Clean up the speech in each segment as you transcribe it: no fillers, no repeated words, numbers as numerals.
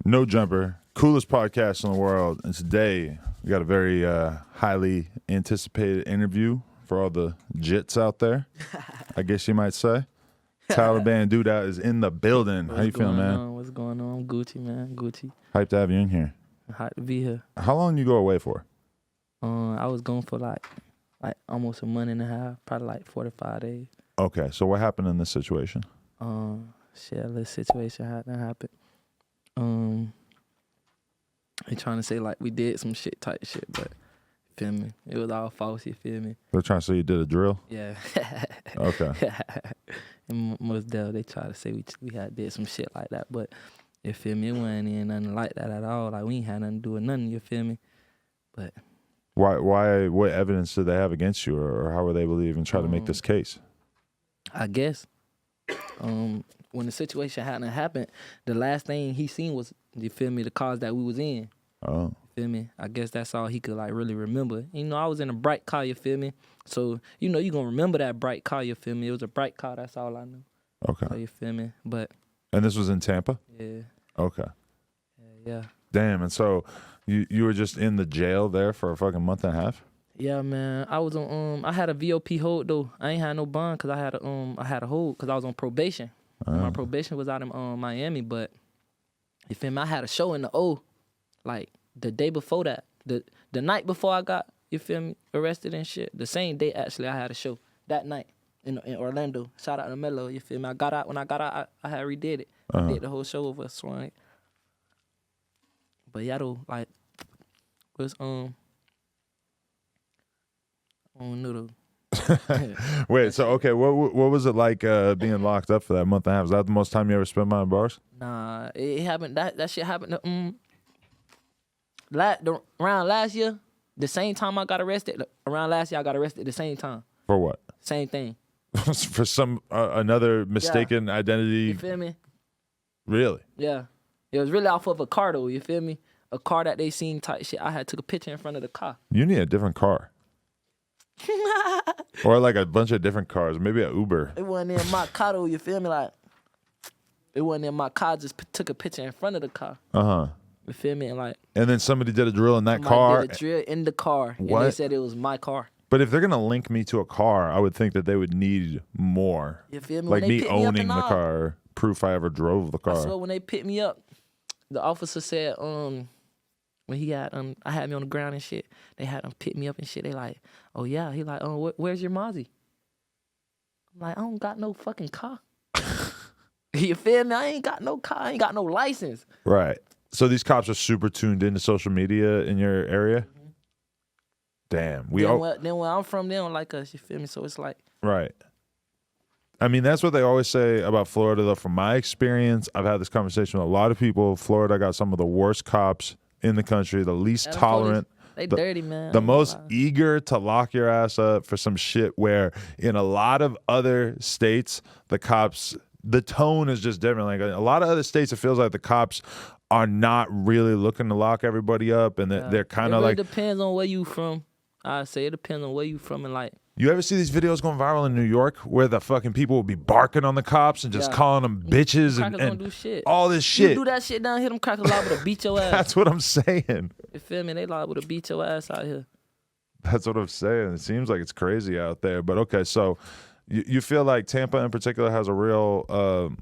No Jumper, coolest podcast in the world. And today we got a very highly anticipated interview for all the jits out there, I guess you might say. Taleban Dooda is in the building. How you feeling, man? What's going on? Gucci, man. Gucci. Hyped to have you in here. Hyped to be here. How long you go away for? I was gone for like almost a month and a half, probably like 45 days. Okay, so what happened in this situation? A little situation happened. They trying to say like we did some shit type shit, but you feel me? It was all false, you feel me? They're trying to say you did a drill? Yeah. Okay. And most they try to say we had did some shit like that, but you feel me? It wasn't even nothing like that at all. Like we ain't had nothing to do with nothing, you feel me? But why what evidence did they have against you, or how were they able to even try to make this case? I guess when the situation hadn't happened, the last thing he seen was, you feel me, the cars that we was in. Oh. You feel me? I guess that's all he could like really remember. You know, I was in a bright car, you feel me? So, you know, you gonna remember that bright car, you feel me? It was a bright car, that's all I knew. Okay. So, you feel me? But And this was in Tampa? yeah. Okay. Yeah. Damn, and so you were just in the jail there for a fucking month and a half? Yeah, man. I was on I had a VOP hold though. I ain't had no bond cause I had a hold cause I was on probation. My probation was out in Miami, but you feel me? I had a show in the O, like the day before that, the night before I got, you feel me, arrested and shit. The same day actually I had a show that night in Orlando. Shoutout to Mello, you feel me? When I got out, I had redid it. I did the whole show over a swing. But yeah, though, like was I don't know though. Wait, so okay, what was it like being locked up for that month and a half? Was that the most time you ever spent behind bars? Nah, it happened. That shit happened. Around last year, the same time I got arrested. Around last year, I got arrested the same time. For what? Same thing. For some another mistaken identity. You feel me? Really? Yeah. It was really off of a car though. You feel me? A car that they seen type shit. I had took a picture in front of the car. You need a different car. Or like a bunch of different cars, maybe an Uber. It wasn't in my car though, you feel me? Like, it wasn't in my car, just took a picture in front of the car. Uh-huh. You feel me? And then somebody did a drill in that somebody car. did a drill in the car. What? And they said it was my car. But if they're going to link me to a car, I would think that they would need more. You feel me? Like when they me picked me up owning and the all, car, proof I ever drove the car. I swear when they picked me up, the officer said, when he had I had me on the ground and shit, they had him pick me up and shit. They like, oh yeah. He like, oh, where's your Mozzie? I'm like, I don't got no fucking car. You feel me? I ain't got no car. I ain't got no license. Right. So these cops are super tuned into social media in your area? Mm-hmm. Damn. Then where I'm from, they don't like us, you feel me? So it's like. Right. I mean, that's what they always say about Florida, though. From my experience, I've had this conversation with a lot of people. Florida got some of the worst cops in the country, the least tolerant. They dirty, man. The most eager to lock your ass up for some shit where in a lot of other states, the cops, the tone is just different. Like a lot of other states, it feels like the cops are not really looking to lock everybody up, and they're kind of like. It depends on where you from. I say it depends on where you from, and like. You ever see these videos going viral in New York where the fucking people will be barking on the cops and just calling them bitches and don't do shit. all this shit? You do that shit down here, them crackers liable to beat your ass. That's what I'm saying. You feel me? They liable to beat your ass out here. That's what I'm saying. It seems like it's crazy out there. But okay, so you feel like Tampa in particular has a real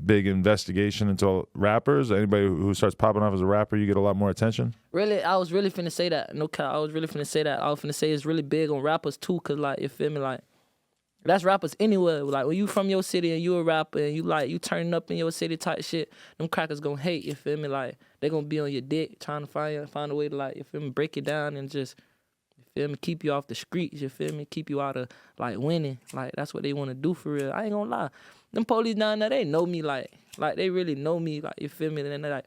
big investigation into rappers? Anybody who starts popping off as a rapper, you get a lot more attention? Really, I was really finna say that. No cap, I was really finna say that. I was finna say it's really big on rappers too, cause like, you feel me, like, that's rappers anywhere. Like, when you from your city and you a rapper and you turning up in your city type shit, them crackers gonna hate, you feel me? Like, they gonna be on your dick trying to find a way to, like, you feel me, break it down and just, you feel me, keep you off the streets, you feel me, keep you out of, like, winning. Like, that's what they wanna do for real. I ain't gonna lie. Them police down there, they know me, like they really know me, like, you feel me? And they like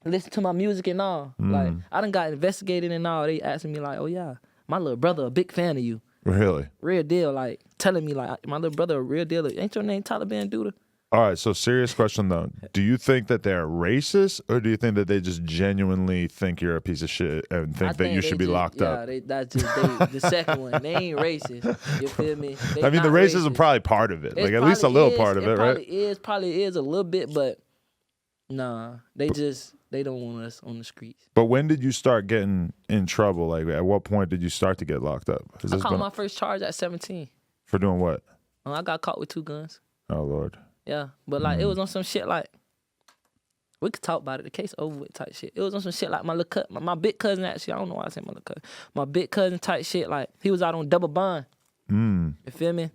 listen to my music and all. Like, I done got investigated and all. They asking me like, oh yeah, my little brother a big fan of you. Really? Real deal, like telling me like my little brother a real deal. Ain't your name Taleban Dooda? All right, so serious question though. Do you think that they're racist, or do you think that they just genuinely think you're a piece of shit and think that you should be locked up? Yeah, that's just the second one. They ain't racist. You feel me? I mean, the racism is probably part of it. Like, at least a little part of it, right? Probably is a little bit, but Nah, they don't want us on the streets. But when did you start getting in trouble? Like, at what point did you start to get locked up? I caught my first charge at 17. For doing what? I got caught with 2 guns. Oh, Lord. Yeah, but like it was on some shit like, we could talk about it. The case over with type shit. It was on some shit like my big cousin actually. I don't know why I said my little cousin. My big cousin type shit. Like he was out on double bond. You feel me?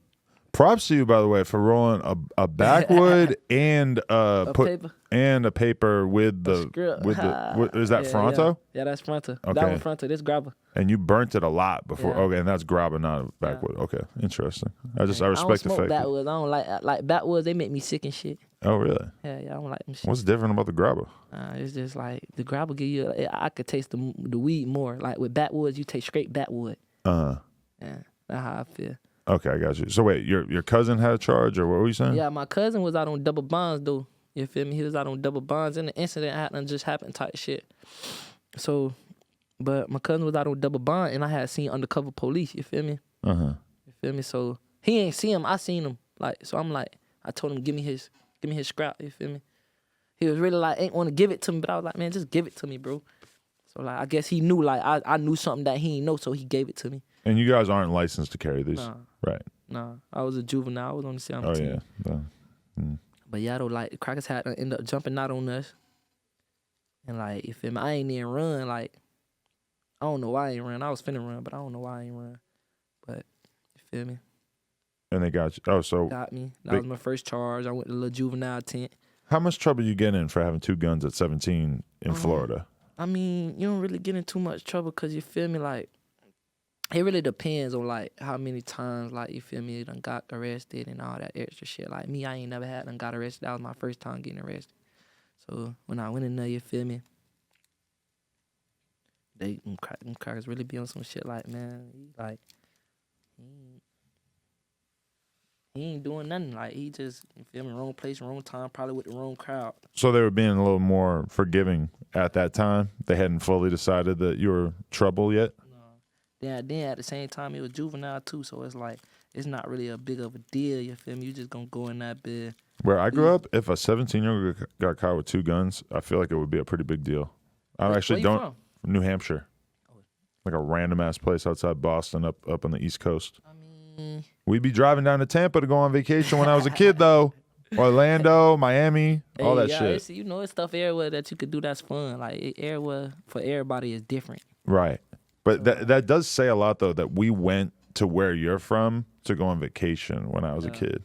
Props to you, by the way, for rolling a backwood and paper. And a paper with the is that Fronto? Yeah, that's Fronto. Okay. That one Fronto. This grabber. And you burnt it a lot before. Yeah. Okay, and that's grabber, not backwood. Yeah. Okay, interesting. I respect the fact. Backwoods. I don't like backwoods. They make me sick and shit. Oh really? Yeah, I don't like them shit. What's different about the grabber? It's just like the grabber give you. I could taste the weed more. Like with backwoods, you taste straight backwood. Yeah, that's how I feel. Okay, I got you. So wait, your cousin had a charge, or what were you saying? Yeah, my cousin was out on double bonds though. You feel me? He was out on double bonds, and the incident just happened type shit. So, but my cousin was out on double bond, and I had seen undercover police. You feel me? You feel me? So he ain't see him. I seen him. Like, so I'm like, I told him give me his scrap. You feel me? He was really like, ain't want to give it to me, but I was like, man, just give it to me, bro. So like, I guess he knew like I knew something that he didn't know, so he gave it to me. And you guys aren't licensed to carry these, right? Nah, I was a juvenile. I was on the 17. Oh yeah. But yeah, though, like the crackers had to end up jumping out on us, and like you feel me, I ain't even run. Like I don't know why I ain't run. I was finna run, but I don't know why I ain't run. But you feel me? And they got you. Oh, so got me. That was my first charge. I went to the little juvenile tent. How much trouble you get in for having 2 guns at 17 in Florida? I mean, you don't really get in too much trouble because you feel me, like. It really depends on like how many times like you feel me you done got arrested and all that extra shit. Like me, I ain't never had done got arrested. That was my first time getting arrested. So when I went in there, you feel me, them crackers really be on some shit like, man, he ain't doing nothing. Like he just, you feel me, wrong place, wrong time, probably with the wrong crowd. So they were being a little more forgiving at that time. They hadn't fully decided that you were trouble yet. Then at the same time, it was juvenile too, so it's like, it's not really a big of a deal, you feel me? You just gonna go in that bed. Where I grew up, if a 17-year-old got caught with 2 guns, I feel like it would be a pretty big deal. I actually don't. From? New Hampshire. Like a random-ass place outside Boston up on the East Coast. I mean... We'd be driving down to Tampa to go on vacation when I was a kid, though. Orlando, Miami, all that shit. You know, it's stuff everywhere that you could do that's fun. Like, everywhere for everybody is different. Right. But that does say a lot, though, that we went to where you're from to go on vacation when I was a kid.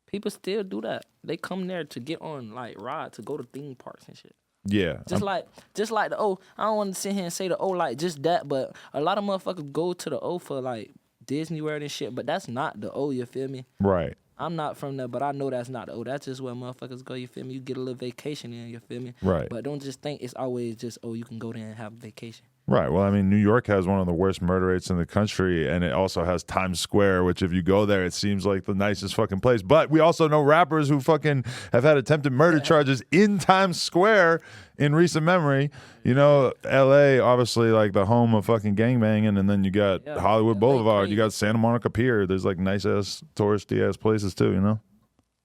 People still do that. They come there to get on, like, ride, to go to theme parks and shit. Yeah. Just like the O. I don't want to sit here and say the O like just that, but a lot of motherfuckers go to the O for, like, Disney World and shit, but that's not the O, you feel me? Right. I'm not from there, but I know that's not the O. That's just where motherfuckers go, you feel me? You get a little vacation in, you feel me? Right. But don't just think it's always just, you can go there and have a vacation. Right. Well, I mean, New York has one of the worst murder rates in the country, and it also has Times Square, which if you go there, it seems like the nicest fucking place. But we also know rappers who fucking have had attempted murder charges in Times Square in recent memory. You know, L.A., obviously, like the home of fucking gangbanging, and then you got Hollywood Boulevard. You got Santa Monica Pier. There's like nice-ass, touristy-ass places too, you know?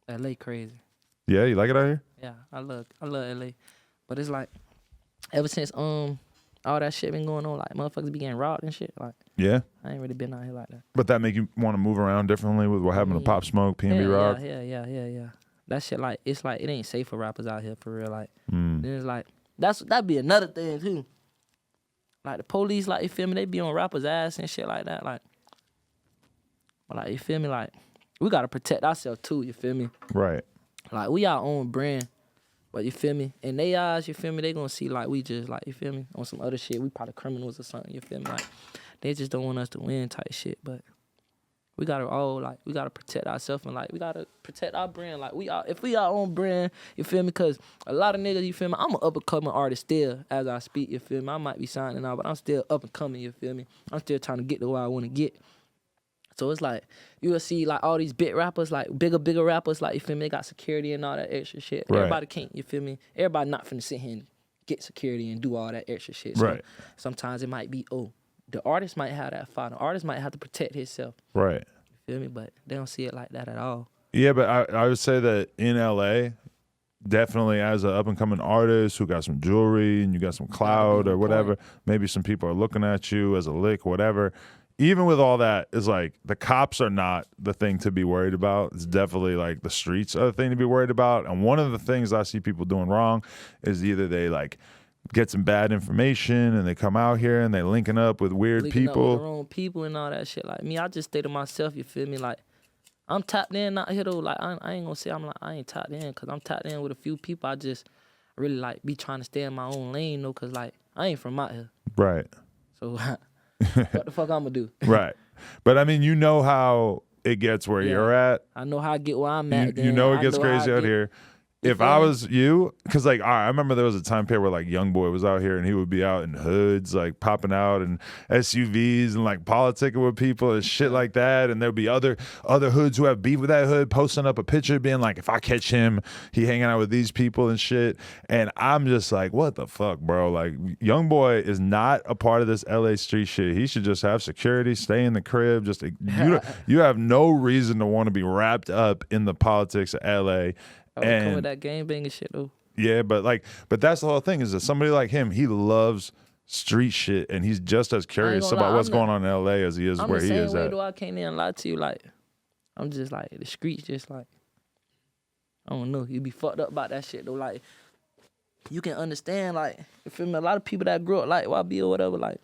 L.A. crazy. Yeah, you like it out here? Yeah, I love L.A. But it's like, ever since, all that shit been going on, like motherfuckers be getting robbed and shit. Like, yeah, I ain't really been out here like that. But that make you want to move around differently with what happened to Pop Smoke, P&B Rock? Yeah. That shit, like, it's like, it ain't safe for rappers out here for real. Like, then it's like, that'd be another thing too. Like the police, like, you feel me, they be on rappers' ass and shit like that. Like, but like, you feel me, like, we gotta protect ourselves too, you feel me? Right. Like, we our own brand. But you feel me? In they eyes, you feel me? They gonna see like we just like, you feel me? On some other shit, we probably criminals or something, you feel me? Like, they just don't want us to win type shit. But we gotta protect ourselves and like we gotta protect our brand. Like if we our own brand, you feel me? Cause a lot of niggas, you feel me? I'm an up and coming artist still as I speak, you feel me? I might be signing out, but I'm still up and coming, you feel me? I'm still trying to get to where I wanna get. So it's like, you will see like all these big rappers, like bigger rappers, like, you feel me, they got security and all that extra shit. Right. Everybody can't, you feel me? Everybody not finna sit here and get security and do all that extra shit. So right. Sometimes it might be, the artist might have that fight. The artist might have to protect himself. Right. You feel me? But they don't see it like that at all. Yeah, but I would say that in LA, definitely as an up and coming artist who got some jewelry and you got some clout or whatever, maybe some people are looking at you as a lick, whatever. Even with all that, it's like the cops are not the thing to be worried about. It's definitely like the streets are the thing to be worried about. And one of the things I see people doing wrong is either they like get some bad information and they come out here and they linking up with weird people. Up with the wrong people and all that shit. Like me, I just stay to myself, you feel me? Like I'm tapped in out here though. Like I ain't gonna say I ain't tapped in because I'm tapped in with a few people. I just really like be trying to stay in my own lane though, cause like I ain't from out here. Right. So what the fuck I'm gonna do? Right. But I mean, you know how it gets where you're at. I know how I get where I'm at. You know it gets crazy out here. If I was you, because like, all right, I remember there was a time period where like Young Boy was out here and he would be out in hoods, like popping out in SUVs and like politicking with people and shit like that. And there'd be other hoods who have beef with that hood posting up a picture being like, if I catch him, he hanging out with these people and shit. And I'm just like, what the fuck, bro? Like, Young Boy is not a part of this LA street shit. He should just have security, stay in the crib. Just you have no reason to want to be wrapped up in the politics of LA. And come with that gang banging shit though. Yeah, but that's the whole thing is that somebody like him, he loves street shit and he's just as curious about what's going on in LA as he is where he is at. Though, I can't even lie to you. Like, I'm just like, the streets just like, I don't know. You be fucked up about that shit though. Like, you can understand, like, you feel me? A lot of people that grew up like YB or whatever, like,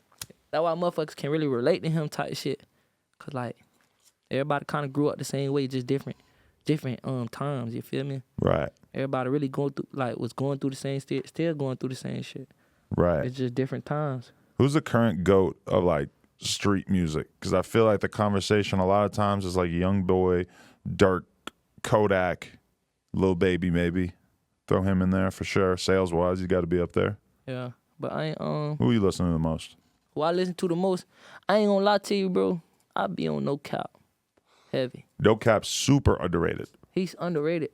that's why motherfuckers can really relate to him type shit. Cause like, everybody kind of grew up the same way, just different times, you feel me? Right. Everybody really was going through the same still going through the same shit. Right. It's just different times. Who's the current GOAT of like street music? Because I feel like the conversation a lot of times is like Young Boy, Dirk, Kodak, Lil Baby maybe. Throw him in there for sure. Sales wise, he's got to be up there. Yeah, but I ain't Who are you listening to the most? Who I listen to the most? I ain't gonna lie to you, bro. I be on NoCap. Heavy. NoCap's super underrated. He's underrated.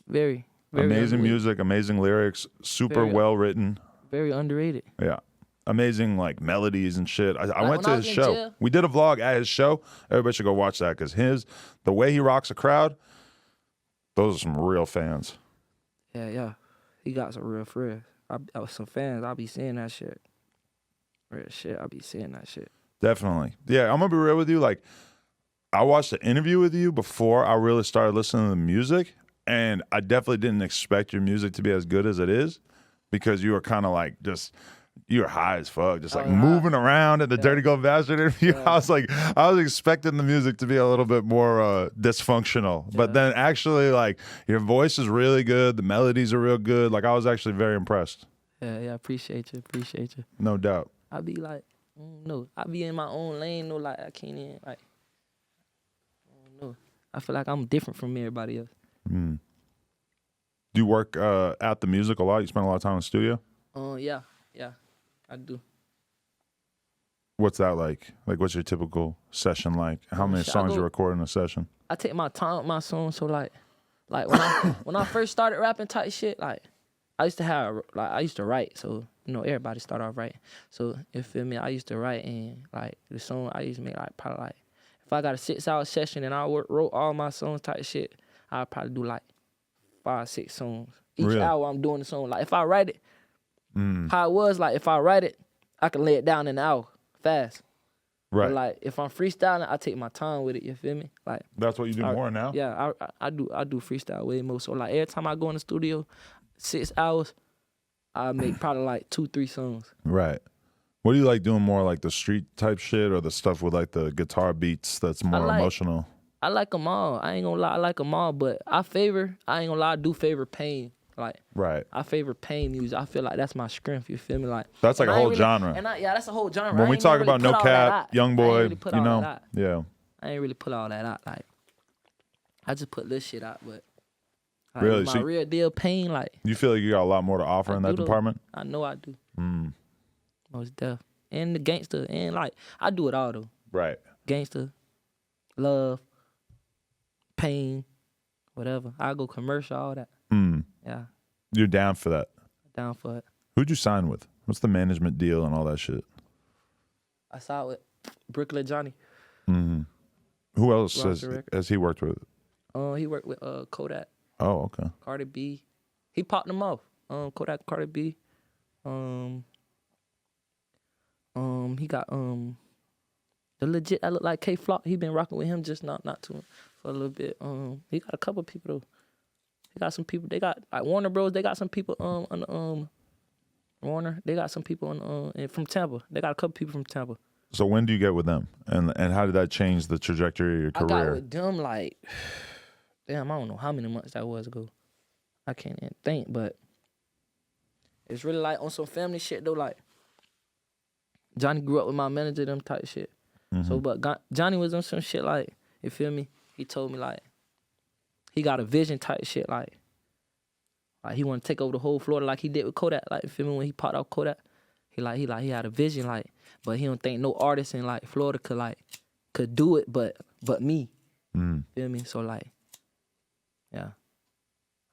Very, very amazing underrated. Music, amazing lyrics, super well written. Very underrated. Yeah. Amazing like melodies and shit. I went to his show. Jail, we did a vlog at his show. Everybody should go watch that because the way he rocks a crowd, those are some real fans. Yeah. He got some real friends. Some fans, I be seeing that shit. Real shit, I be seeing that shit. Definitely. Yeah, I'm gonna be real with you. Like, I watched the interview with you before I really started listening to the music, and I definitely didn't expect your music to be as good as it is because you were kind of like you were high as fuck, just like moving around at the Dirty Gold Bastard interview. Yeah. I was expecting the music to be a little bit more dysfunctional, but then actually like your voice is really good, the melodies are real good. Like I was actually very impressed. Yeah, appreciate you. No doubt. I be like, no, I be in my own lane. No, like I can't even like. I feel like I'm different from everybody else. Mm. Do you work at the music a lot? You spend a lot of time in the studio? Yeah, I do. What's that like? Like, what's your typical session like? How many songs you record in a session? I take my time with my songs. So like when I first started rapping type shit, like I used to write. So everybody start off writing. So you feel me? I used to write and like the song I used to make like probably like. If I got a 6-hour session and I wrote all my songs type shit, I'll probably do like 5-6 songs. Each hour I'm doing the song. Like if I write it, how it was, like if I write it, I can lay it down in an hour fast. Right. But like if I'm freestyling, I take my time with it, you feel me? Like that's what you do more now? Yeah, I do freestyle way more. So like every time I go in the studio, 6 hours, I make probably like 2-3 songs. Right. What do you like doing more, like the street type shit or the stuff with like the guitar beats that's more emotional? I like them all. I ain't gonna lie, I like them all, but I do favor pain. Like, right. I favor pain music. I feel like that's my strength, you feel me? Like that's like a whole genre. That's a whole genre. When we talk about NoCap, Young Boy, yeah. I ain't really put all that out. Like, I just put this shit out, but like, really? My real deal pain, like. You feel like you got a lot more to offer in that department? I know I do. Most deaf. And the gangster. And like, I do it all though. Right. Gangster, love, pain, whatever. I go commercial, all that. Yeah. You're down for that? Down for it. Who'd you sign with? What's the management deal and all that shit? I signed with Brooklyn Johnny. Who else has he worked with? He worked with Kodak. Oh, okay. Cardi B. He popped them off. Kodak, Cardi B. He got the legit that look like K Flock. He been rocking with him just not too for a little bit. He got a couple people though. He got some people. They got like Warner Bros. They got some people on the Warner. They got some people on from Tampa. They got a couple people from Tampa. So when do you get with them, and how did that change the trajectory of your career? I got with them like, damn, I don't know how many months that was ago. I can't even think, but it's really like on some family shit though. Like Johnny grew up with my manager, them type shit. Mm-hmm. So, but Johnny was on some shit like, you feel me? He told me like, he got a vision type shit like he want to take over the whole Florida like he did with Kodak. Like, you feel me? When he popped out Kodak, he had a vision like, but he don't think no artist in like Florida could do it, but me. Feel me? So like, yeah.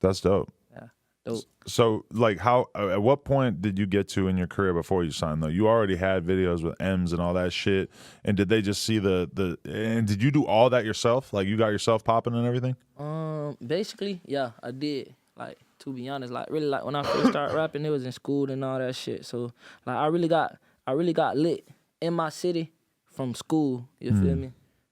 That's dope. Yeah, dope. So like, how at what point did you get to in your career before you signed though? You already had videos with M's and all that shit, and did they just see the and did you do all that yourself? Like you got yourself popping and everything? Basically, yeah, I did. Like, to be honest, like really like when I first started rapping, it was in school and all that shit. So like I really got lit in my city from school. You feel me?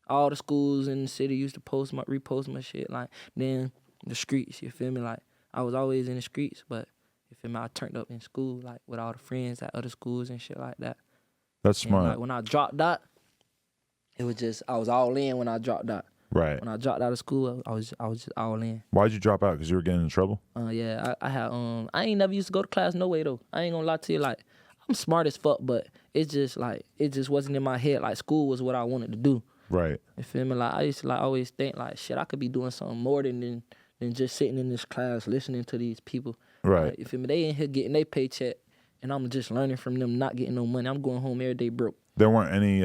All the schools in the city used to repost my shit. Like then the streets, you feel me? Like I was always in the streets, but you feel me? I turned up in school, like with all the friends at other schools and shit like that. That's smart. And, like when I dropped that, it was just I was all in when I dropped that. Right. When I dropped out of school, I was just all in. Why'd you drop out? Because you were getting in trouble? Yeah, I had I ain't never used to go to class no way though. I ain't gonna lie to you, like I'm smart as fuck, but it just wasn't in my head. Like school was what I wanted to do. Right. You feel me? Like I used to like always think like shit, I could be doing something more than just sitting in this class listening to these people. Right. Like, you feel me? They in here getting their paycheck, and I'm just learning from them, not getting no money. I'm going home every day broke. There weren't any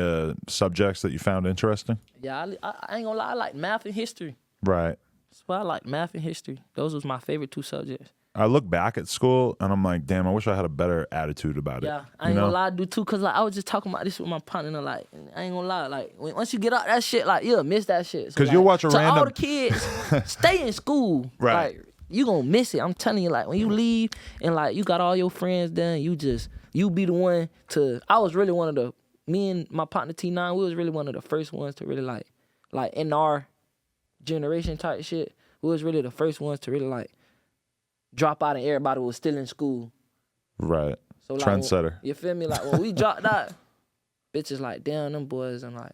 subjects that you found interesting? Yeah, I ain't gonna lie, I like math and history. Right. That's why I like math and history. Those was my favorite two subjects. I look back at school and I'm like, damn, I wish I had a better attitude about it. Yeah, I ain't gonna lie, I do too, cause like I was just talking about this with my partner, and like I ain't gonna lie, like once you get out that shit, like you'll miss that shit. So, Cause like, you'll watch a to random. all the kids, stay in school. Right. Like, you gonna miss it. I'm telling you, like when you leave and like you got all your friends done, you be the one to. I was really one of the. Me and my partner T9, we was really one of the first ones to really like in our generation type shit. We was really the first ones to really like drop out and everybody was still in school. Right. So like, trendsetter. You feel me? Like when we dropped out, bitches like, damn, them boys, and like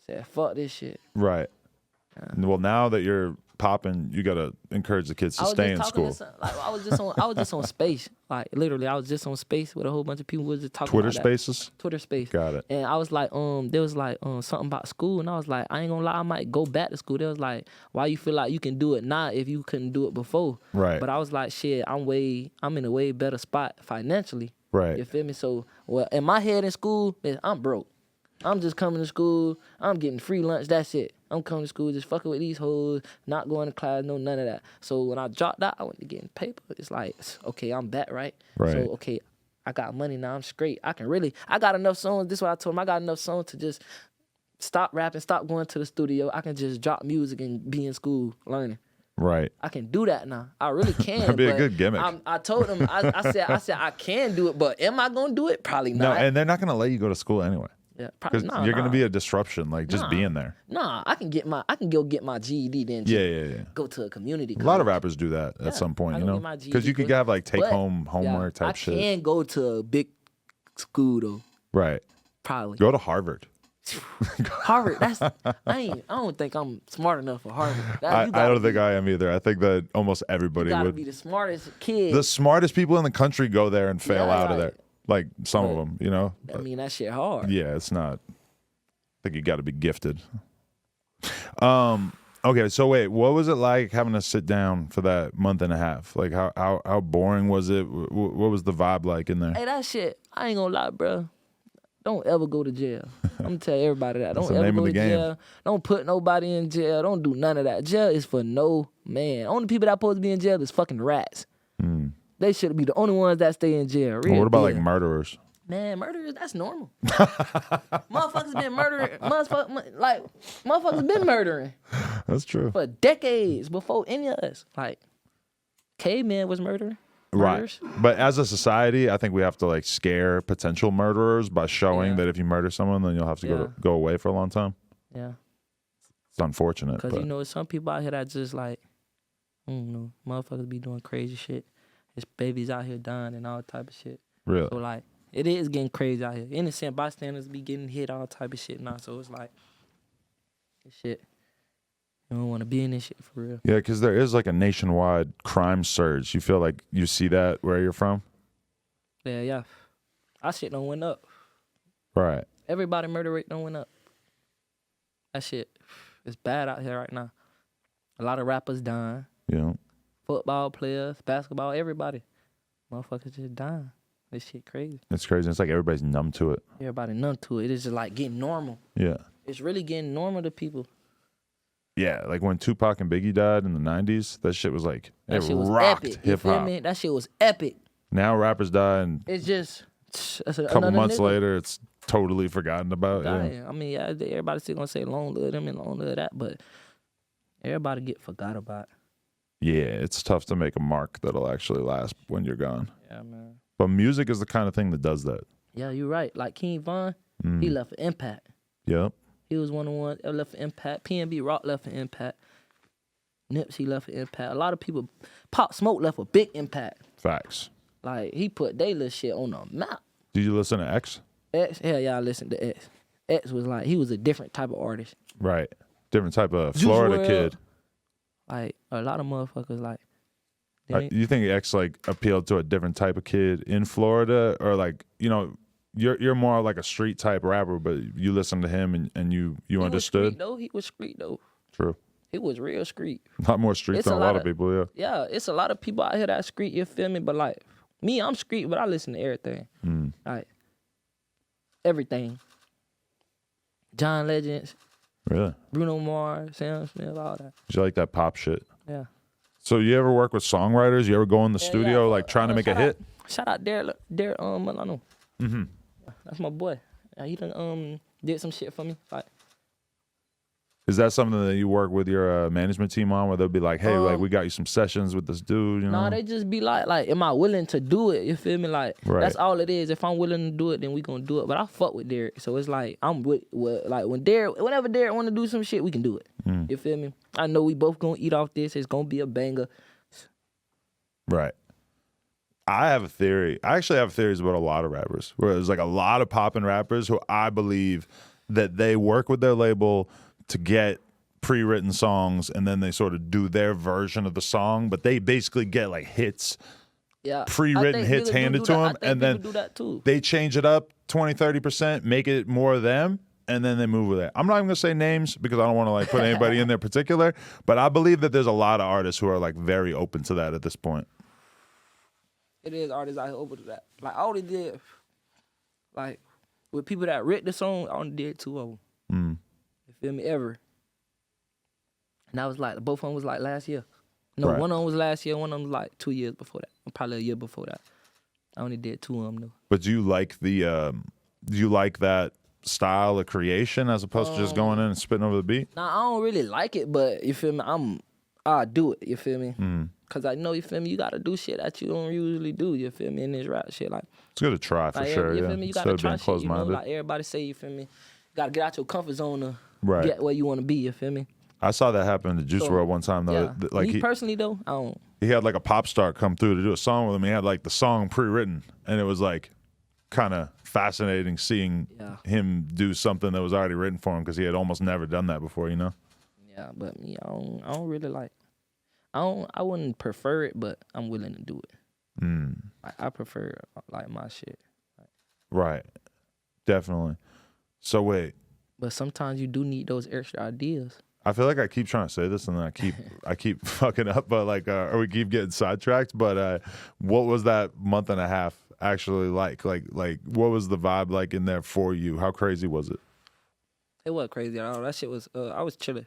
said, fuck this shit. Right. Well, now that you're popping, you gotta encourage the kids to stay in school. I was just on space. Like literally, I was just on space with a whole bunch of people. We was just talking Twitter about that. Spaces? Twitter Space. Got it. And I was like, there was like something about school, and I was like, I ain't gonna lie, I might go back to school. They was like, why you feel like you can do it now if you couldn't do it before? Right. But I was like, shit, I'm in a way better spot financially. Right. You feel me? So, well, in my head in school, I'm broke. I'm just coming to school. I'm getting free lunch. That's it. I'm coming to school just fucking with these hoes, not going to class, no none of that. So when I dropped out, I went to getting paper. It's like, okay, I'm back, right? Right. So, okay, I got money now. I'm straight. I got enough songs. This is what I told him. I got enough songs to just stop rapping, stop going to the studio. I can just drop music and be in school learning. Right. I can do that now. I really can. That'd be a good gimmick. I told him, I said I can do it, but am I going to do it? Probably not. No, and they're not going to let you go to school anyway. Yeah, probably not. You're going to be a disruption, like just being there. Nah, I can go get my GED then. Yeah. Go to a community college. A lot of rappers do that at some point, you know? Because you could have like take home homework type shit. I can go to a big school though. Right. Probably. Go to Harvard. Harvard, I don't think I'm smart enough for Harvard. I don't think I am either. I think that almost everybody would. Be the smartest kid. The smartest people in the country go there and fail out of there. Like some of them, you know? I mean, that shit hard. Yeah, it's not. I think you got to be gifted. Okay, so wait, what was it like having to sit down for that month and a half? Like, how boring was it? What was the vibe like in there? Hey, that shit, I ain't gonna lie, bro. Don't ever go to jail. I'm gonna tell everybody that. Don't ever go to jail. Don't put nobody in jail. Don't do none of that. Jail is for no man. Only people that supposed to be in jail is fucking rats. They should be the only ones that stay in jail. Well, what about like murderers? Man, murderers, that's normal. Motherfuckers been murdering. Motherfuckers been murdering. That's true. For decades before any of us. Like, caveman was murdering. Right. Murders. But as a society, I think we have to like scare potential murderers by showing that if you murder someone, then you'll have to go away for a long time. Yeah. It's unfortunate. Because, you know, some people out here that just like, I don't know, motherfuckers be doing crazy shit. His babies out here dying and all type of shit. Really? So, like, it is getting crazy out here. Innocent bystanders be getting hit, all type of shit now. So, it's like, this shit. You don't want to be in this shit for real. Yeah, because there is like a nationwide crime surge. You feel like you see that where you're from? Yeah. Our shit don't went up. Right. Everybody murder rate don't went up. That shit, it's bad out here right now. A lot of rappers dying. Yeah. Football players, basketball, everybody. Motherfuckers just dying. This shit crazy. It's crazy. It's like everybody's numb to it. Everybody numb to it. It's just like getting normal. Yeah. It's really getting normal to people. Yeah, like when Tupac and Biggie died in the 90s, that shit was like, That shit was rocked epic. hip hop. That shit was epic. Now rappers die and It's just a couple months later, it's totally forgotten about. Yeah. I mean, yeah, everybody's still gonna say long live them and long live that, but everybody get forgot about. Yeah, it's tough to make a mark that'll actually last when you're gone. Yeah, man. But music is the kind of thing that does that. Yeah, you're right. Like King Von, he left an impact. Yep. He was one of the ones that left an impact. PNB Rock left an impact. Nipsey left an impact. A lot of people, Pop Smoke left a big impact. Facts. Like, he put they little shit on the map. Did you listen to X? X, hell yeah, I listened to X. X was like, he was a different type of artist. Right. Different type of Juice Florida WRLD. kid. Like, a lot of motherfuckers, like, You think X like appealed to a different type of kid in Florida, or like, you know, you're more like a street type rapper, but you listen to him and you understood. He was street though. True. He was real street. A lot more street than a lot of people. Yeah. Yeah, it's a lot of people out here that street. You feel me? But like me, I'm street, but I listen to everything. Like everything. John Legends. Really? Bruno Mars, Sam Smith, all that. You like that pop shit? Yeah. So you ever work with songwriters? You ever go in the studio like trying to make a hit? Shout out Derek Milano. That's my boy. Yeah, he done did some shit for me. Like, is that something that you work with your management team on, where they'll be like, hey, like we got you some sessions with this dude, you know? Nah, they just be like, am I willing to do it? You feel me? Like, that's all it is. If I'm willing to do it, then we gonna do it. But I fuck with Derek, so it's like I'm with like whenever Derek want to do some shit, we can do it. You feel me? I know we both gonna eat off this. It's gonna be a banger. Right. I have a theory. I actually have theories about a lot of rappers, where there's like a lot of poppin' rappers who I believe that they work with their label to get pre-written songs, and then they sort of do their version of the song, but they basically get like hits, pre-written hits handed to them, and then they change it up 20-30%, make it more of them, and then they move with it. I'm not even gonna say names because I don't want to like put anybody in there particular, but I believe that there's a lot of artists who are like very open to that at this point. It is artists out here open to that. Like, I only did, like, with people that wrote the song, I only did 2 of them. You feel me? Ever. And that was like, both of them was like last year. No, one of them was last year, one of them was like 2 years before that. Probably a year before that. I only did 2 of them though. But do you like that style of creation as opposed to just going in and spitting over the beat? Nah, I don't really like it, but you feel me? I'll do it, you feel me? Cause I know, you feel me, you gotta do shit that you don't usually do, you feel me, in this rap shit. Like, it's good to try for sure, you yeah. feel me? You Instead gotta of try being shit, you know, closed-minded. like everybody say, you feel me? You gotta get out your comfort zone to Right. get where you wanna be, you feel me? I saw that happen to Juice WRLD one time though. Yeah. Like me personally though, I don't. He had like a pop star come through to do a song with him. He had like the song pre-written, and it was like kind of fascinating seeing him do something that was already written for him, because he had almost never done that before, you know? Yeah, but me, I don't really like. I wouldn't prefer it, but I'm willing to do it. I prefer like my shit. Right. Definitely. So wait. But sometimes you do need those extra ideas. I feel like I keep trying to say this and then I keep fucking up, but like, or we keep getting sidetracked. But what was that month and a half actually like? Like what was the vibe like in there for you? How crazy was it? It wasn't crazy at all. That shit was. I was chilling.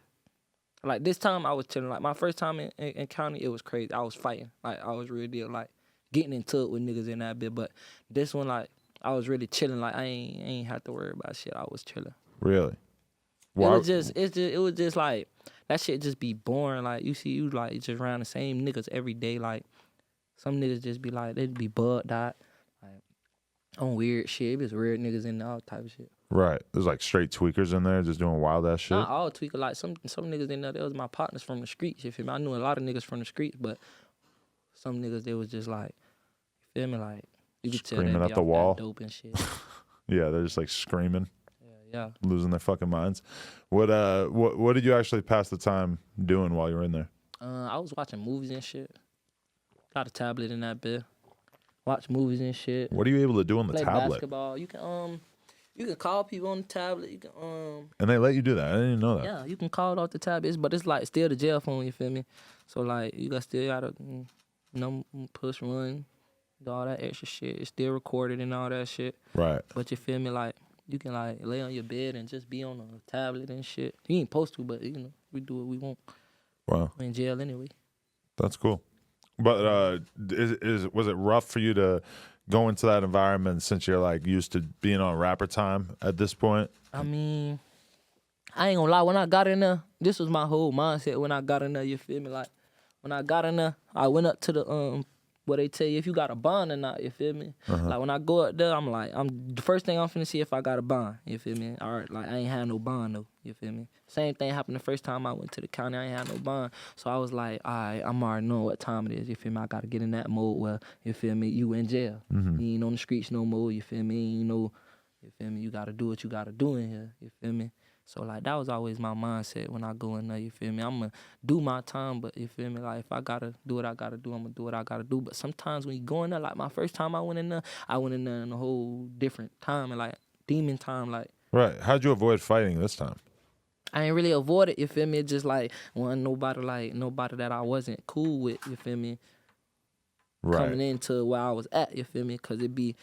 Like this time I was chilling. Like my first time in county, it was crazy. I was fighting. Like I was real deal. Like getting into it with niggas in that bit. But this one, like I was really chilling. Like I ain't have to worry about shit. I was chilling. Really? It was just like that shit just be boring. Like you like just around the same niggas every day. Like Some niggas just be like, they'd be bugged out, like, on weird shit. It was weird niggas in there, all type of shit. Right. There's like straight tweakers in there just doing wild ass shit. Not all tweaker, like some niggas in there, they was my partners from the streets, you feel me? I knew a lot of niggas from the streets, but some niggas, they was just like, you feel me? Like, you could tell Screaming they at be the off wall. that dope and shit. Yeah, they're just like screaming, Yeah. losing their fucking minds. What did you actually pass the time doing while you were in there? I was watching movies and shit. Got a tablet in that bit. Watch movies and shit. What are you able to do on the Play tablet? basketball. You can call people on the tablet. You can And they let you do that. I didn't even know that. yeah, you can call it off the tablet, but it's like still the jail phone. You feel me? So like you still gotta push run, do all that extra shit. It's still recorded and all that shit. Right. But you feel me? Like you can like lay on your bed and just be on a tablet and shit. You ain't supposed to, but we do what we want. Wow. We in jail anyway. That's cool. But was it rough for you to go into that environment since you're like used to being on rapper time at this point? I mean, I ain't gonna lie. When I got in there, this was my whole mindset. When I got in there, you feel me? Like when I got in there, I went up to the where they tell you if you got a bond or not. You feel me? Like when I go up there, I'm like, the first thing I'm finna see if I got a bond. You feel me? All right, like I ain't had no bond though. You feel me? Same thing happened the first time I went to the county. I ain't had no bond, so I was like, all right, I'm already knowing what time it is. You feel me? I gotta get in that mode where you feel me. You in jail. You ain't on the streets no more. You feel me? You feel me? You gotta do what you gotta do in here. You feel me? So like that was always my mindset when I go in there, you feel me? I'ma do my time, but you feel me? Like if I gotta do what I gotta do, I'ma do what I gotta do. But sometimes when you go in there, like my first time I went in there in a whole different time and like demon time, like Right. How'd you avoid fighting this time? I ain't really avoid it, you feel me? It just like wasn't nobody that I wasn't cool with, you feel me? Right. Coming into where I was at, you feel me? Cause it be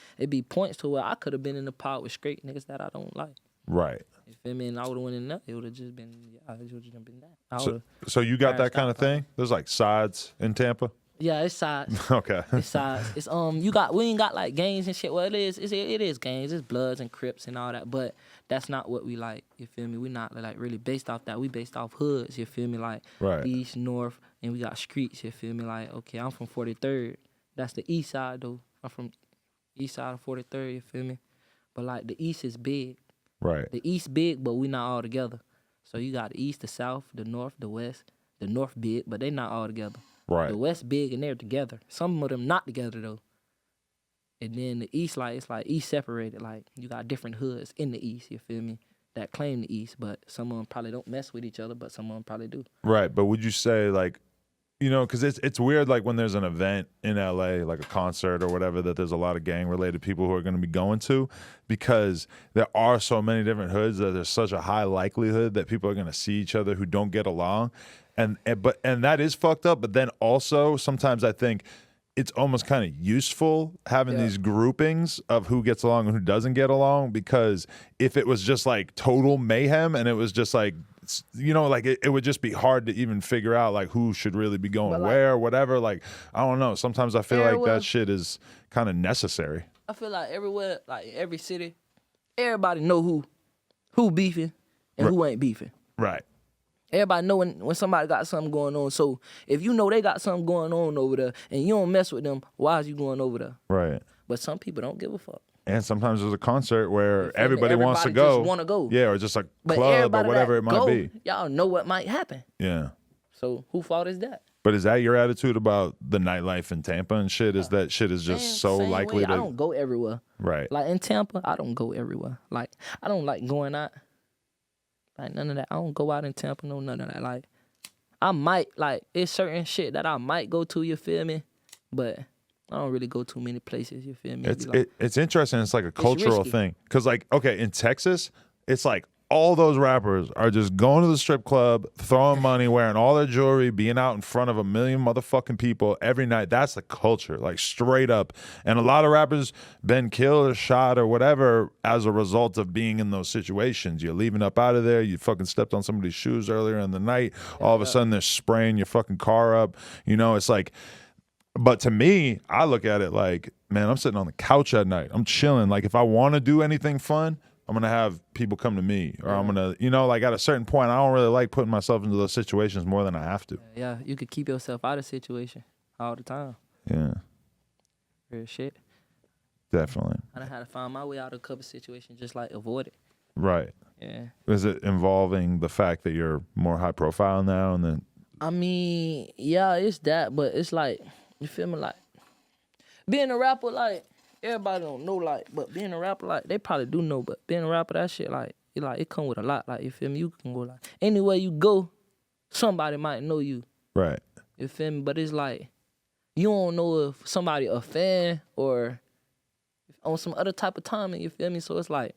points to where I could have been in the pot with straight niggas that I don't like. Right. You feel me? And I would have went in there. It would have just been, it would have just been that. So you got that kind of thing? There's like sides in Tampa? Yeah, it's sides. Okay. It's sides. It's we ain't got like gangs and shit. Well, it is gangs. It's Bloods and Crips and all that. But that's not what we like. You feel me? We not like really based off that. We based off hoods. You feel me? Like Right. East, North, and we got streets. You feel me? Like okay, I'm from 43rd. That's the East side though. I'm from East side of 43rd. You feel me? But like the East is big. Right. The East big, but we not all together. So you got the East, the South, the North, the West. The North big, but they not all together. Right. The West big and they're together. Some of them not together though. And then the East, like it's like East separated. Like you got different hoods in the East. You feel me? That claim the East, but some of them probably don't mess with each other. But some of them probably do. Right. But would you say like, because it's weird like when there's an event in LA, like a concert or whatever, that there's a lot of gang related people who are going to be going to, because there are so many different hoods that there's such a high likelihood that people are going to see each other who don't get along. And that is fucked up. But then also sometimes I think it's almost kind of useful having these groupings of who gets along and who doesn't get along, because if it was just like total mayhem and it was just like, like it would just be hard to even figure out like who should really be going where or whatever. Like, I don't know. Sometimes I feel like that shit is kind of necessary. I feel like everywhere, like every city, everybody know who beefing and who ain't beefing. Right. Everybody know when somebody got something going on. So if you know they got something going on over there and you don't mess with them, why is you going over there? Right. But some people don't give a fuck. And sometimes there's a concert where everybody wants to go. Just want to go. Yeah, or just a But club or whatever it might be. Y'all know what might happen. Yeah. So who fault is that? But is that your attitude about the nightlife in Tampa and shit? Is that shit is just so Same likely way. to... I don't go everywhere. Right. Like in Tampa, I don't go everywhere. Like I don't like going out. Like none of that. I don't go out in Tampa, no none of that. Like I might, like it's certain shit that I might go to, you feel me? But I don't really go too many places, you feel me? It's interesting. It's like a cultural risky. thing. Because like, okay, in Texas, it's like all those rappers are just going to the strip club, throwing money, wearing all their jewelry, being out in front of a million motherfucking people every night. That's the culture, like straight up. And a lot of rappers been killed or shot or whatever as a result of being in those situations. You're leaving up out of there. You fucking stepped on somebody's shoes earlier in the night. All of a sudden they're spraying your fucking car up. It's like... But to me, I look at it like, man, I'm sitting on the couch at night. I'm chilling. Like, if I want to do anything fun, I'm going to have people come to me. Or I'm going to, like at a certain point, I don't really like putting myself into those situations more than I have to. Yeah, you could keep yourself out of situation all the time. Yeah. Real shit. Definitely. I done had to find my way out of a couple situations, just like avoid it. Right. Yeah. Is it involving the fact that you're more high profile now and then? I mean, yeah, it's that, but it's like, you feel me? Like, being a rapper, like, everybody don't know, like, but being a rapper, like, they probably do know, but being a rapper, that shit, like, it come with a lot, like, you feel me? You can go, like, anywhere you go, somebody might know you. Right. You feel me? But it's like, you don't know if somebody a fan or on some other type of timing, you feel me? So it's like,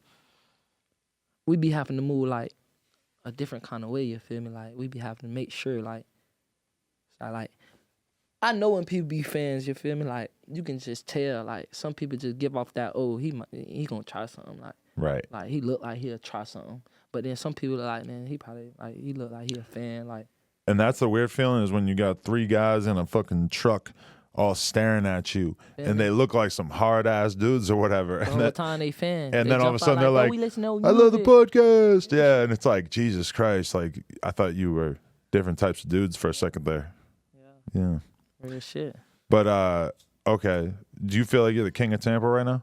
we be having to move, like, a different kind of way, you feel me? Like, we be having to make sure, like, I know when people be fans, you feel me? Like, you can just tell, like, some people just give off that, oh, he gonna try something, like. Right. Like, he look like he'll try something. But then some people are like, man, he probably, like, he look like he a fan, like. And that's the weird feeling is when you got 3 guys in a fucking truck all staring at you, and they look like some hard-ass dudes or whatever. The whole time they fans. And they then all of a sudden they're like, we listen to I love the music." podcast. Yeah, and it's like, Jesus Christ. Like, I thought you were different types of dudes for a second there. Yeah. Real shit. But, okay. Do you feel like you're the king of Tampa right now?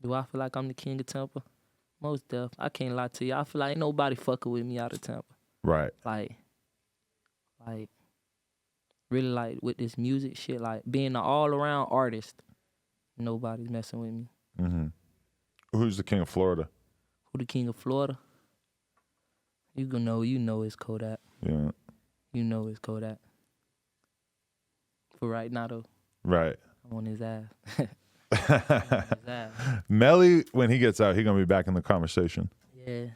Do I feel like I'm the king of Tampa? Most def. I can't lie to you. I feel like ain't nobody fucking with me out of Tampa. Right. Like, really, like, with this music shit, like, being an all-around artist, nobody's messing with me. Mm-hmm. Who's the king of Florida? Who the king of Florida? You know it's Kodak. Yeah. You know it's Kodak. For right now, though. Right. I'm on his ass. I'm on his ass. Melly, when he gets out, he going to be back in the conversation. Yeah.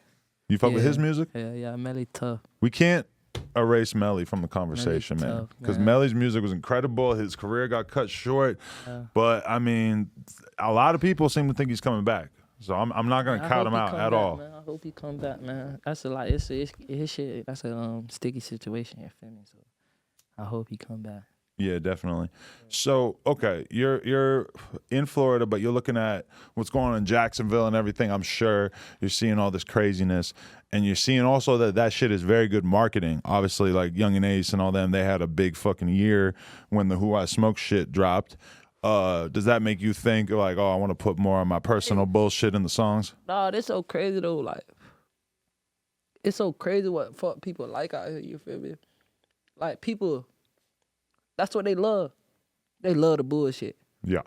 You fuck with his music? Yeah, Melly tough. We can't erase Melly from the conversation, Melly man. tough, Because man. Melly's music was incredible. His career got cut short. But, I mean, a lot of people seem to think he's coming back. So I'm not going to count him out at all. Man. I hope he come back, man. That's it's his shit. That's a sticky situation, you feel me? So I hope he come back. Yeah, definitely. So, okay, you're in Florida, but you're looking at what's going on in Jacksonville and everything. I'm sure you're seeing all this craziness, and you're seeing also that shit is very good marketing. Obviously, like Young and Ace and all them, they had a big fucking year when the Who I Smoke shit dropped. Does that make you think like, oh, I want to put more of my personal bullshit in the songs? Nah, that's so crazy though. Like, it's so crazy what fuck people like out here. You feel me? Like, people. That's what they love. They love the bullshit. Yeah.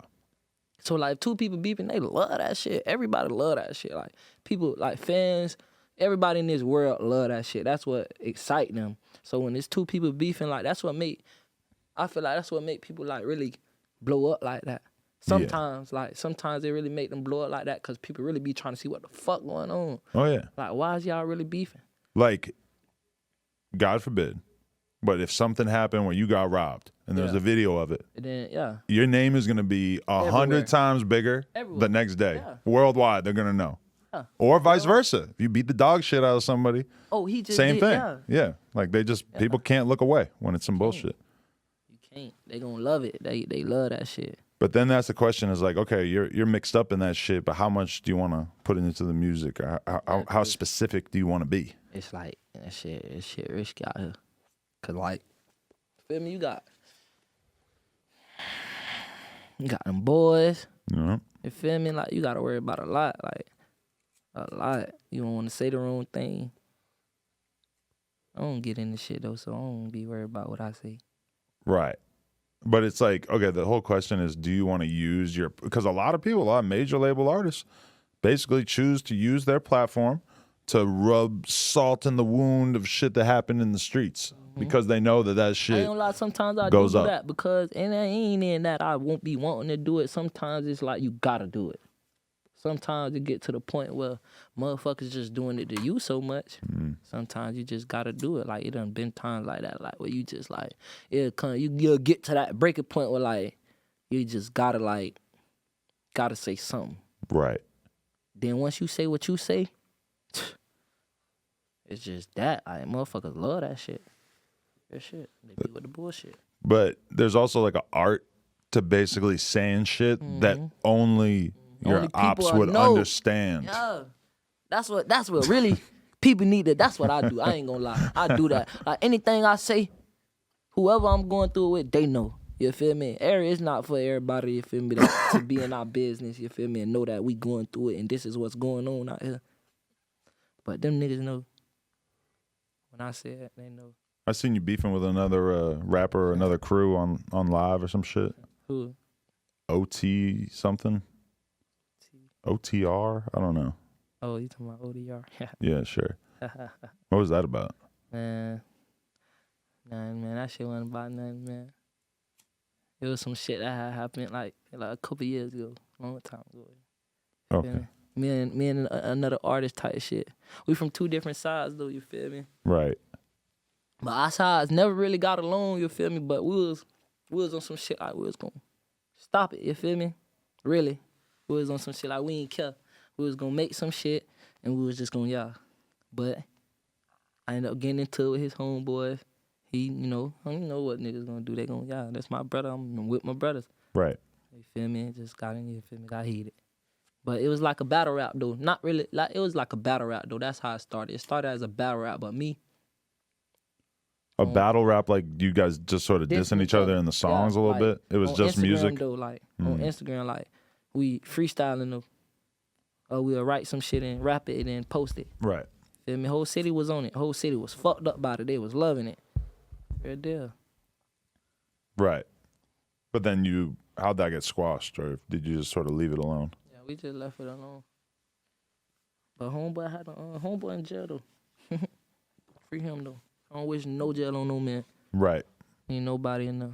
So, like, if 2 people beefing, they love that shit. Everybody love that shit. Like, people, like, fans, everybody in this world love that shit. That's what excite them. So when it's 2 people beefing, like, I feel like that's what make people, like, really blow up like that. Sometimes, sometimes they really make them blow up like that because people really be trying to see what the fuck going on. Oh, yeah. Like, why is y'all really beefing? Like, God forbid, but if something happened where you got robbed and there's a video of it, And then, your name is going to be 100 times bigger the next day. Yeah. Worldwide, they're going to know. Yeah. Or vice versa. If you beat the dog shit out of somebody, Oh, he just same did, thing. Yeah. Like people can't look away when it's some bullshit. You can't. They gonna love it. They love that shit. But then that's the question is like, okay, you're mixed up in that shit, but how much do you want to put into the music? Or how specific do you want to be? It's like, that shit risky out here. Cause, like, feel me, you got them boys. Yeah. You feel me? Like, you gotta worry about a lot. Like, a lot. You don't want to say the wrong thing. I don't get into shit though, so I don't be worried about what I say. Right. But it's like, okay, the whole question is, do you want to use because a lot of major label artists basically choose to use their platform to rub salt in the wound of shit that happened in the streets because they know that I shit ain't gonna lie, sometimes I goes do up. that because, and I ain't in that I won't be wanting to do it. Sometimes it's like you gotta do it. Sometimes it get to the point where motherfuckers just doing it to you so much. Sometimes you just gotta do it. Like, it done been times like that, like where you just like you'll get to that breaking point where like you just gotta say something. Right. Then once you say what you say, it's just that. Like, motherfuckers love that shit. That shit. They be with the bullshit. But there's also like an art to basically saying shit that only your Only people ops would know. understand. Yeah. That's what really people need to, that's what I do. I ain't gonna lie. I do that. Like, anything I say, whoever I'm going through it with, they know. You feel me? It's not for everybody, you feel me, to be in our business, you feel me, and know that we going through it and this is what's going on out here. But them niggas know. When I say it, they know. I seen you beefing with another rapper or another crew on live or some shit. Who? OT something? OTR? I don't know. Oh, you talking about ODR? Yeah, sure. What was that about? Man, that shit wasn't about nothing, man. It was some shit that had happened like a couple years ago, long time ago. Okay. Me and another artist type shit. We from two different sides though, you feel me? Right. But our sides never really got along, you feel me? But we was on some shit like we was gonna stop it, you feel me? Really. We was on some shit like we ain't care. We was gonna make some shit and we was just gonna y'all. But I ended up getting into it with his homeboys. He, you know what niggas gonna do. They gonna y'all. That's my brother. I'm with my brothers. Right. You feel me? Just got in, you feel me? Got heated. But it was like a battle rap though. Not really like it was like a battle rap though. That's how it started. It started as a battle rap, but me. A battle rap, like you guys just sort of dissing each other in the songs a little bit? It was just Instagram, music? Though, like, on Instagram, like, we freestyling them. Or we'll write some shit and rap it and then post it. Right. Feel me? Whole city was on it. Whole city was fucked up about it. They was loving it. Real deal. Right. But then how'd that get squashed? Or did you just sort of leave it alone? Yeah, we just left it alone. But homeboy had homeboy in jail, though. Free him, though. I don't wish no jail on no man. Right. Ain't nobody in there.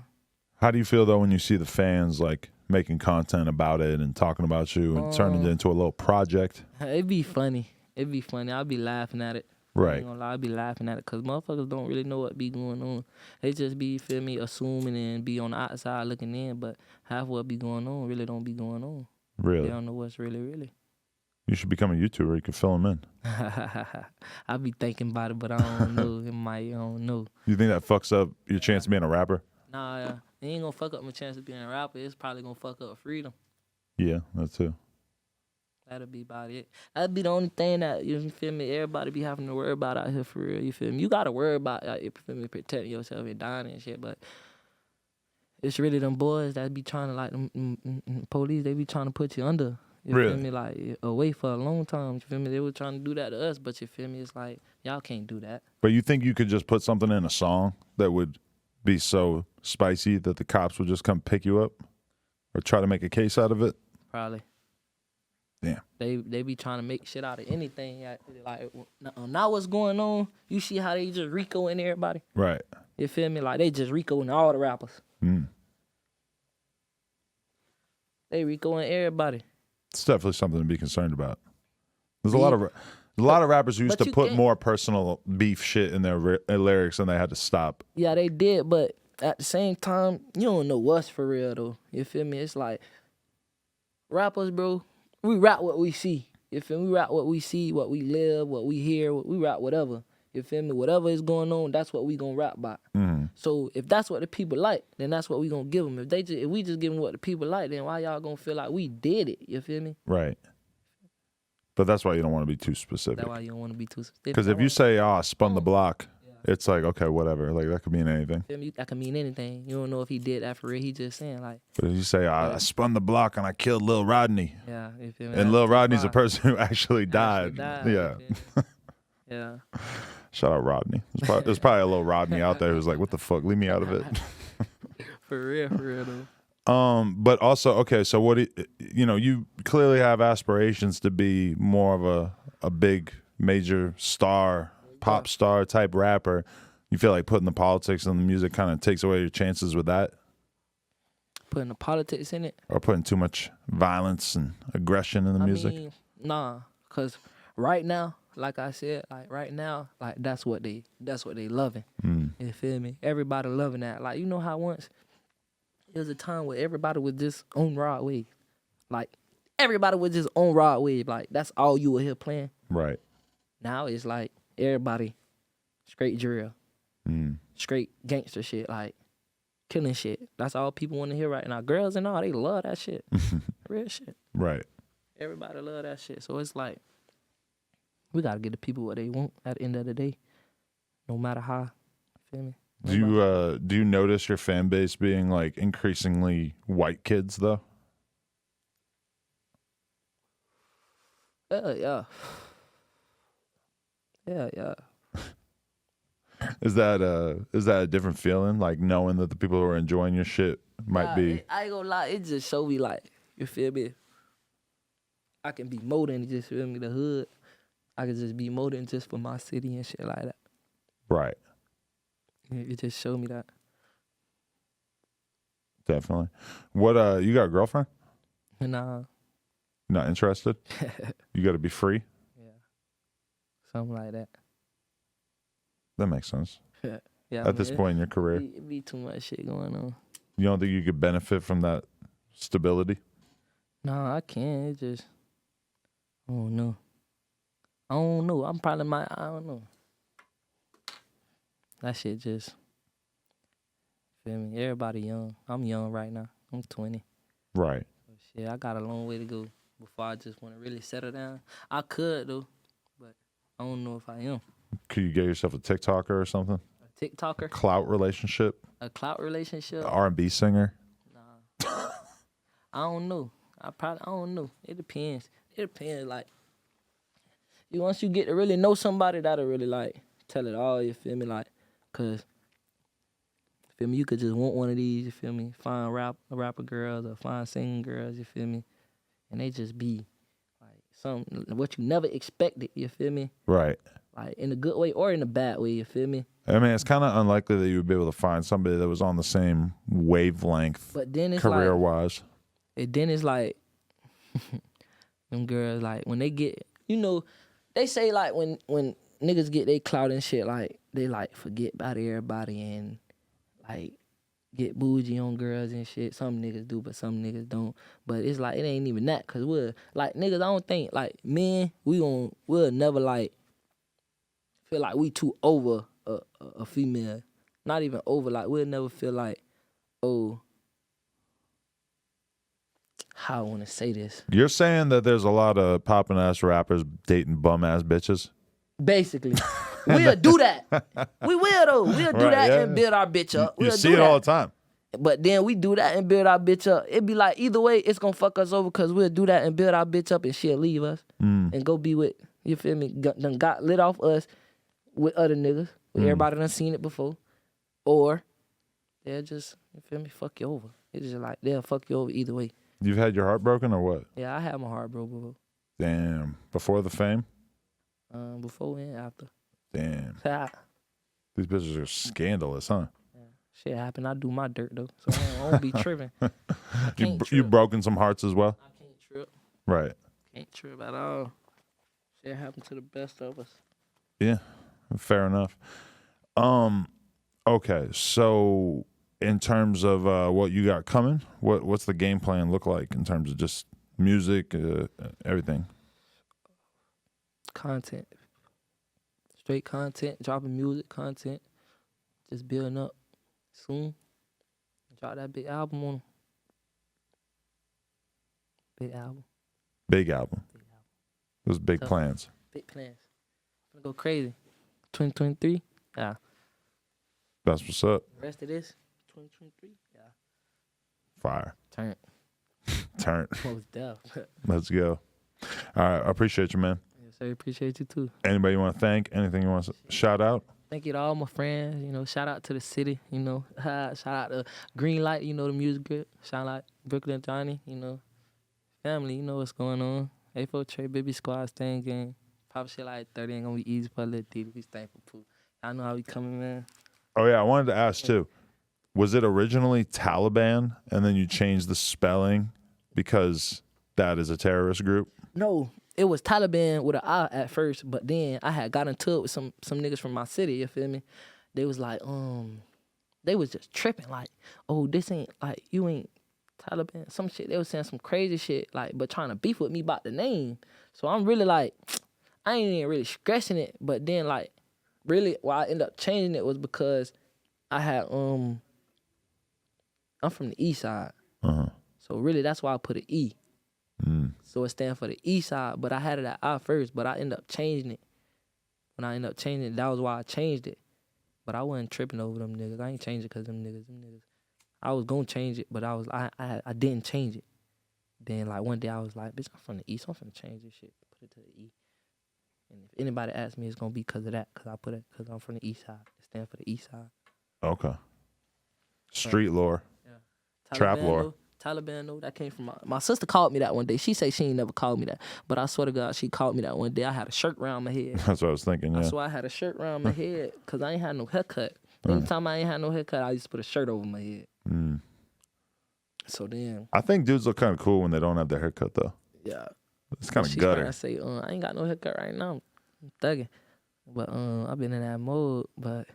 How do you feel, though, when you see the fans, like, making content about it and talking about you and turning it into a little project? It'd be funny. It'd be funny. I'd be laughing at it. Right. I ain't gonna lie, I'd be laughing at it because motherfuckers don't really know what be going on. They just be, feel me, assuming and be on the outside looking in, but half what be going on really don't be going on. Really? They don't know what's really. You should become a YouTuber. You could fill them in. I be thinking about it, but I don't know. I don't know. You think that fucks up your chance of being a rapper? Nah, it ain't gonna fuck up my chance of being a rapper. It's probably gonna fuck up freedom. Yeah, that too. That'll be about it. That'd be the only thing that, you feel me, everybody be having to worry about out here for real, you feel me? You gotta worry about, you feel me, protecting yourself and dying and shit, but it's really them boys that be trying to, like, them police, they be trying to put you under. You Really? feel me? Like, away for a long time. You feel me? They were trying to do that to us, but you feel me? It's like, y'all can't do that. But you think you could just put something in a song that would be so spicy that the cops would just come pick you up or try to make a case out of it? Probably. Damn. They be trying to make shit out of anything. Like, now what's going on, you see how they just RICO in everybody? Right. You feel me? Like, they just RICO in all the rappers. They RICO in everybody. It's definitely something to be concerned about. There's a lot of rappers who used to put more personal beef shit in their lyrics and they had to stop. Yeah, they did, but at the same time, you don't know what's for real though. You feel me? It's like rappers, bro. We rap what we see. You feel me? We rap what we see, what we live, what we hear. We rap whatever. You feel me? Whatever is going on, that's what we gonna rap about. So if that's what the people like, then that's what we gonna give them. If we just give them what the people like, then why y'all gonna feel like we did it? You feel me? Right. But that's why you don't want to be too specific. That's why you don't want to be too specific. Because if you say, I spun the block, it's like, okay, whatever. Like, that could mean anything. Feel me? That could mean anything. You don't know if he did that for real. He just saying, like. But if you say, I spun the block and I killed Lil Rodney. Yeah, you feel me? And Lil Rodney's a person who actually died. Yeah. Yeah. Shout out Rodney. There's probably a little Rodney out there who's like, what the fuck? Leave me out of it. For real though. But also, okay, so what you clearly have aspirations to be more of a big major star, pop star type rapper. You feel like putting the politics and the music kind of takes away your chances with that? Putting the politics in it? Or putting too much violence and aggression in the music? Mean, nah, cause right now, like I said, like right now, like that's what they loving. You feel me? Everybody loving that. Like, you know how once there was a time where everybody was just on Rod Wave. Like, everybody was just on Rod Wave. Like, that's all you were here playing. Right. Now it's like everybody straight drill. Straight gangster shit, like killing shit. That's all people want to hear right now. Girls and all, they love that shit. Real shit. Right. Everybody love that shit. So it's like, we got to give the people what they want at the end of the day. No matter how. You feel me? Do you notice your fan base being like increasingly white kids though? Yeah. Is that a different feeling? Like knowing that the people who are enjoying your shit might be. I ain't gonna lie, it just show me like, you feel me? I can be more than just, feel me, the hood. I can just be more than just for my city and shit like that. Right. It just showed me that. Definitely. What you got a girlfriend? Nah. Not interested? You gotta be free? Yeah. Something like that. That makes sense. Yeah. At this point in your career. It be too much shit going on. You don't think you could benefit from that stability? Nah, I can't. It just, I don't know. I don't know. I don't know. That shit just, feel me? Everybody young. I'm young right now. I'm 20. Right. So shit, I got a long way to go before I just want to really settle down. I could though, but I don't know if I am. Could you get yourself a TikToker or something? A TikToker? Clout relationship? A clout relationship? R&B singer? Nah. I don't know. I don't know. It depends. Like, once you get to really know somebody, that'll really like tell it all. You feel me? Like, cause you feel me, you could just want one of these. You feel me? Fine rapper girls or fine singing girls. You feel me? And they just be like what you never expected. You feel me? Right. Like in a good way or in a bad way. You feel me? I mean, it's kind of unlikely that you would be able to find somebody that was on the same wavelength, but then it's career-wise. Then it's like, them girls, like, when they get, they say, like, when niggas get they clout and shit, like, they, like, forget about everybody and, like, get bougie on girls and shit. Some niggas do, but some niggas don't. But it's like, it ain't even that, because like, niggas, I don't think, like, men, we'll never, like, feel like we too over a female. Not even over, like, we'll never feel like, oh, how I want to say this. You're saying that there's a lot of poppin' ass rappers dating bum ass bitches? Basically. We'll do that. We will though. We'll do that and build our bitch up. You see it all the time. But then we do that and build our bitch up. It'd be like either way, it's gonna fuck us over because we'll do that and build our bitch up and she'll leave us and go be with, you feel me, done got lit off us with other niggas. Everybody done seen it before. Or they'll just, you feel me, fuck you over. It's just like they'll fuck you over either way. You've had your heart broken or what? Yeah, I had my heart broke before. Damn. Before the fame? Before and after. Damn. These bitches are scandalous, huh? Yeah. Shit happen. I do my dirt though, so I won't be tripping. You broken some hearts as well? I can't trip. Right. Can't trip at all. Shit happened to the best of us. Yeah, fair enough. Okay, so in terms of what you got coming, what's the game plan look like in terms of just music, everything? Content. Straight content, dropping music, content. Just building up. Soon, drop that big album on them. Big album. Big album. Those big plans. Big plans. I'm gonna go crazy. 2023, yeah. That's what's up. The rest of this, 2023, yeah. Fire. Turn. Most deaf. Let's go. All right, I appreciate you, man. Yes, sir. Appreciate you too. Anybody you want to thank? Anything you want to shout out? Thank you to all my friends. Shout out to the city. Shout out to Green Light. The music group. Shout out Brooklyn Johnny. Family. What's going on. A4 Trey, Baby Squad, Stain Gang. Pop shit like 30 ain't gonna be easy for a little D. We thankful too. I know how we coming, man. Oh yeah, I wanted to ask too. Was it originally Taliban and then you changed the spelling because that is a terrorist group? No, it was Taliban with an I at first, but then I had got into it with some niggas from my city, you feel me? They was like, they was just tripping, like, oh, this ain't, like, you ain't Taliban, some shit. They was saying some crazy shit, like, but trying to beef with me about the name. So I'm really like, I ain't even really stressing it, but then, like, really, why I ended up changing it was because I had, I'm from the east side. Uh-huh. So really, that's why I put an E. So it stands for the east side, but I had it at I first, but I ended up changing it. When I ended up changing it, that was why I changed it. But I wasn't tripping over them niggas. I ain't change it because them niggas. I was gonna change it, but I didn't change it. Then like one day I was like, bitch, I'm from the East. I'm finna change this shit. Put it to the E. And if anybody asks me, it's gonna be because of that. Because I put it because I'm from the East Side. It stand for the East Side. Okay. Street lore. Yeah. Trap lore. Taleban Dooda. That came from my sister called me that one day. She said she ain't never called me that, but I swear to God, she called me that one day. I had a shirt around my head. That's what I was thinking. Yeah. I swear I had a shirt around my head because I ain't had no haircut. Anytime I ain't had no haircut, I used to put a shirt over my head. Mm. So then, I think dudes look kind of cool when they don't have their haircut though. yeah, It's kind of she gutter. I say, I ain't got no haircut right now. I'm thugging, but I've been in that mode. But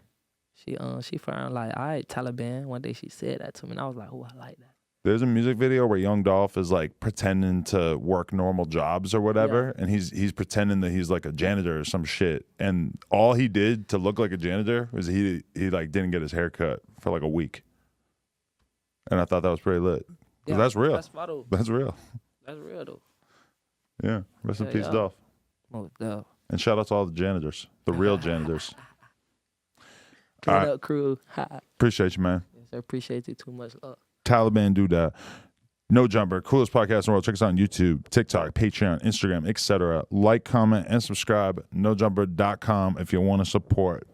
she found like, all right, Taliban. One day she said that to me, and I was like, oh, I like that. There's a music video where Young Dolph is like pretending to work normal jobs or whatever, and he's pretending that he's like a janitor or some shit. And all he did to look like a janitor was he like didn't get his hair cut for like a week. And I thought that was pretty lit. 'Cause Yeah, that's real. That's real. That's real though. Yeah. Rest in peace, Dolph. Oh, no. And shout out to all the janitors, the real janitors. Clean All right. up crew. Appreciate you, man. Yes, I appreciate you too much. Love. Taleban Dooda, No Jumper, coolest podcast in the world. Check us out on YouTube, TikTok, Patreon, Instagram, etc. Like, comment, and subscribe. NoJumper.com if you want to support.